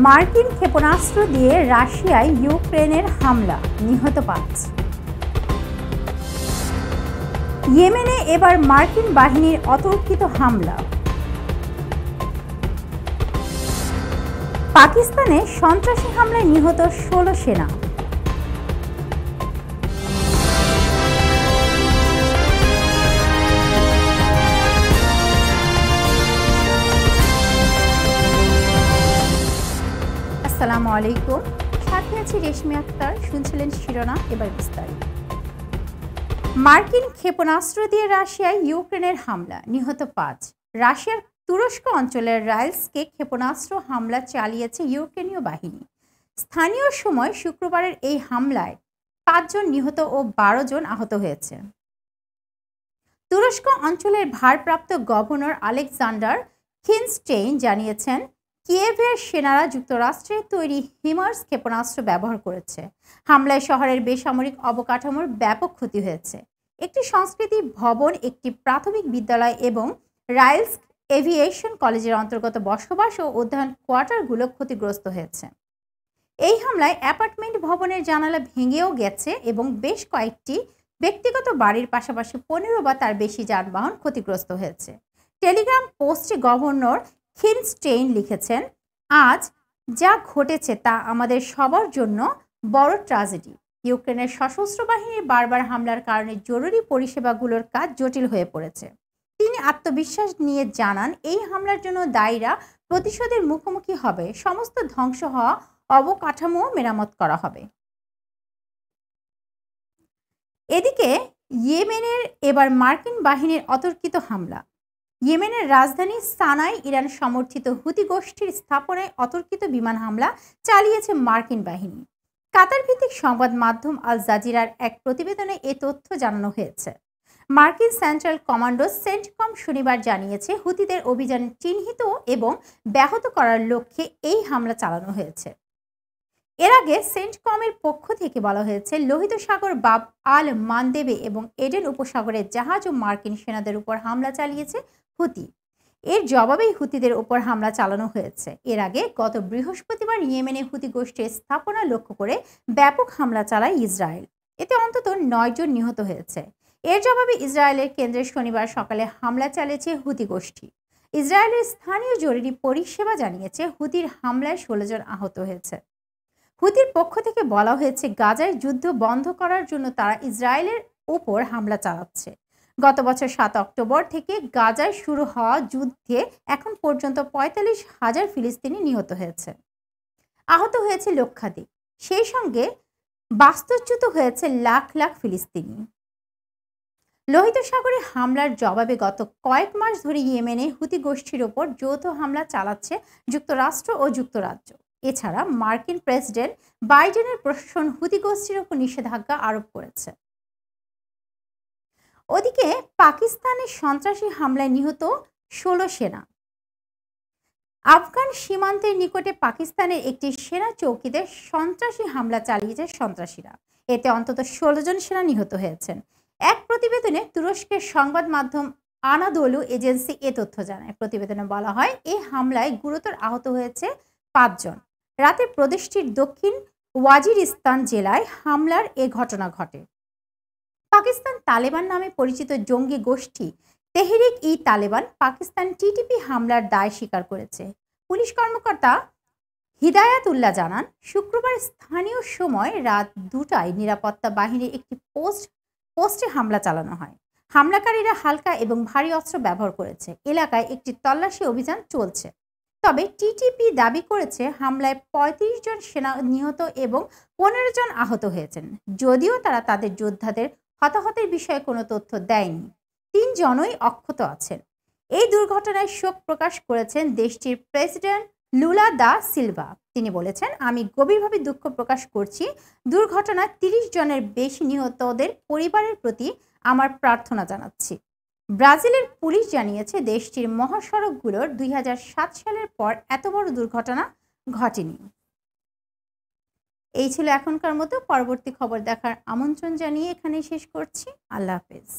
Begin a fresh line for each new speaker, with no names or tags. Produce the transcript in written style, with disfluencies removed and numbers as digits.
মার্কিন ক্ষেপণাস্ত্র দিয়ে রাশিয়ায় ইউক্রেনের হামলা, নিহত ৫। ইয়েমেনে এবার মার্কিন বাহিনীর অতর্কিত হামলা। পাকিস্তানে সন্ত্রাসী হামলায় নিহত ১৬ সেনা। আসসালামু আলাইকুম, সাথে আছি রেশমি আক্তার। শুনছিলেন শিরোনাম, এবার বিস্তারিত। মার্কিন ক্ষেপণাস্ত্র দিয়ে রাশিয়ায় ইউক্রেনের হামলা, নিহত ৫। রাশিয়ার তুরস্ক অঞ্চলের রাইলসকে ক্ষেপণাস্ত্র হামলা চালিয়েছে ইউক্রেনীয় বাহিনী। স্থানীয় সময় শুক্রবারের এই হামলায় ৫ জন নিহত ও ১২ জন আহত হয়েছে। তুরস্ক অঞ্চলের ভারপ্রাপ্ত গভর্নর আলেকজান্ডার খিনস্টেইন জানিয়েছেন, কিয়েভের সেনারা যুক্তরাষ্ট্রের তৈরি হিমার্স ক্ষেপণাস্ত্র ব্যবহার করেছে। হামলায় শহরের বেসামরিক অবকাঠামোর ব্যাপক ক্ষতি হয়েছে। একটি সংস্কৃতি ভবন, একটি প্রাথমিক বিদ্যালয় এবং রাইলস এভিয়েশন কলেজের অন্তর্গত বসবাস ও অধ্যয়ন কোয়ার্টারগুলো ক্ষতিগ্রস্ত হয়েছে। এই হামলায় অ্যাপার্টমেন্ট ভবনের জানালা ভেঙেও গেছে এবং বেশ কয়েকটি ব্যক্তিগত বাড়ির পাশাপাশি ১৫ বা তার বেশি যানবাহন ক্ষতিগ্রস্ত হয়েছে। টেলিগ্রাম পোস্টে গভর্নর খিনস্টেইন লিখেছেন, আজ যা ঘটেছে তা আমাদের সবার জন্য বড় ট্র্যাজেডি। ইউক্রেনের সশস্ত্র বাহিনীর বারবার হামলার কারণে জরুরি পরিষেবাগুলোর কাজ জটিল হয়ে পড়েছে। তিনি আত্মবিশ্বাস নিয়ে জানান, এই হামলার জন্য দায়ীরা প্রতিশোধের মুখোমুখি হবে। সমস্ত ধ্বংস হওয়া অবকাঠামো মেরামত করা হবে। এদিকে ইয়েমেনের এবার মার্কিন বাহিনীর অতর্কিত হামলা। ইয়েমেনের রাজধানী সানায় ইরান সমর্থিত হুতি গোষ্ঠীর স্থাপনায় অতর্কিত বিমান হামলা চালিয়েছে মার্কিন বাহিনী। কাতার ভিত্তিক সংবাদ মাধ্যম আল জাজিরার এক প্রতিবেদনে এ তথ্য জানানো হয়েছে। মার্কিন সেন্ট্রাল কমান্ডো সেন্টকম শনিবার জানিয়েছে, হুতিদের অভিযান চিহ্নিত এবং ব্যাহত করার লক্ষ্যে এই হামলা চালানো হয়েছে। এর আগে সেন্টকমের পক্ষ থেকে বলা হয়েছে, লোহিত সাগর বাব আল মানদেবে এবং এডেন উপসাগরের জাহাজ ও মার্কিন সেনাদের উপর হামলা চালিয়েছে হুতি। এর জবাবেই হুতিদের উপর হামলা চালানো হয়েছে। এর আগে গত বৃহস্পতিবার ইয়েমেনে হুতি গোষ্ঠীর স্থাপনা লক্ষ্য করে ব্যাপক হামলা চালায় ইসরায়েল। এতে অন্তত ৯ জন নিহত হয়েছে। এর জবাবে ইসরায়েলের কেন্দ্রে শনিবার সকালে হামলা চালিয়েছে হুতি গোষ্ঠী। ইসরায়েলের স্থানীয় জরুরি পরিষেবা জানিয়েছে, হুতির হামলায় ১৬ জন আহত হয়েছে। হুতির পক্ষ থেকে বলা হয়েছে, গাজায় যুদ্ধ বন্ধ করার জন্য তারা ইসরায়েলের উপর হামলা চালাচ্ছে। গত বছর ৭ অক্টোবর থেকে গাজায় শুরু হওয়া যুদ্ধে এখন পর্যন্ত ৪৫,০০০ ফিলিস্তিনি নিহত হয়েছে। আহত হয়েছে লক্ষাধিক। সেই সঙ্গে বাস্তুচ্যুত হয়েছে লাখ লাখ ফিলিস্তিনি। লোহিত সাগরে হামলার জবাবে গত কয়েক মাস ধরে ইয়েমেনে হুতি গোষ্ঠীর ওপর যৌথ হামলা চালাচ্ছে যুক্তরাষ্ট্র ও যুক্তরাজ্য। এছাড়া মার্কিন প্রেসিডেন্ট বাইডেনের প্রশাসন হুতি গোষ্ঠীর ওপর নিষেধাজ্ঞা আরোপ করেছে। ওদিকে পাকিস্তানের সন্ত্রাসী হামলায় নিহত ১৬ সেনা। আফগান সীমান্তের নিকটে পাকিস্তানের একটি সেনা চৌকিতে সন্ত্রাসী হামলা চালিয়েছে সন্ত্রাসীরা। এতে অন্তত ১৬ জন সেনা নিহত হয়েছেন। এক প্রতিবেদনে তুরস্কের সংবাদ মাধ্যম আনাদোলু এজেন্সি এ তথ্য জানায়। প্রতিবেদনে বলা হয়, এই হামলায় গুরুতর আহত হয়েছে ৫ জন। রাতে প্রদেশটির দক্ষিণ ওয়াজিরিস্তান জেলায় হামলার এ ঘটনা ঘটে। পাকিস্তান তালেবান নামে পরিচিত জঙ্গি গোষ্ঠী তেহরিক-ই-তালেবান পাকিস্তান টিটিপি হামলার দায় স্বীকার করেছে। পুলিশ কর্মকর্তা হিদায়াতুল্লাহ জানান, শুক্রবার স্থানীয় সময় রাত ২টায় নিরাপত্তা বাহিনীর একটি পোস্টে হামলা চালানো হয়। হামলাকারীরা হালকা এবং ভারী অস্ত্র ব্যবহার করেছে। এলাকায় একটি তল্লাশি অভিযান চলছে। তবে টিটিপি দাবি করেছে, হামলায় ৩৫ জন সেনা নিহত এবং ১৫ জন আহত হয়েছেন। যদিও তারা তাদের যোদ্ধাদের হতাহতের বিষয়ে কোনো তথ্য দেয়নি। ৩ জনই অক্ষত আছেন। এই দুর্ঘটনায় শোক প্রকাশ করেছেন দেশটির প্রেসিডেন্ট লুলা দা সিলভা। তিনি বলেছেন, আমি গভীরভাবে দুঃখ প্রকাশ করছি। দুর্ঘটনায় ৩০ জনের বেশি নিহতদের পরিবারের প্রতি আমার প্রার্থনা জানাচ্ছি। ব্রাজিলের পুলিশ জানিয়েছে, দেশটির মহাসড়কগুলোর ২০০৭ সালের পর এত বড় দুর্ঘটনা ঘটেনি। এই ছিল এখনকার মতো। পরবর্তী খবর দেখার আমন্ত্রণ জানিয়ে এখানেই শেষ করছি। আল্লাহ হাফেজ।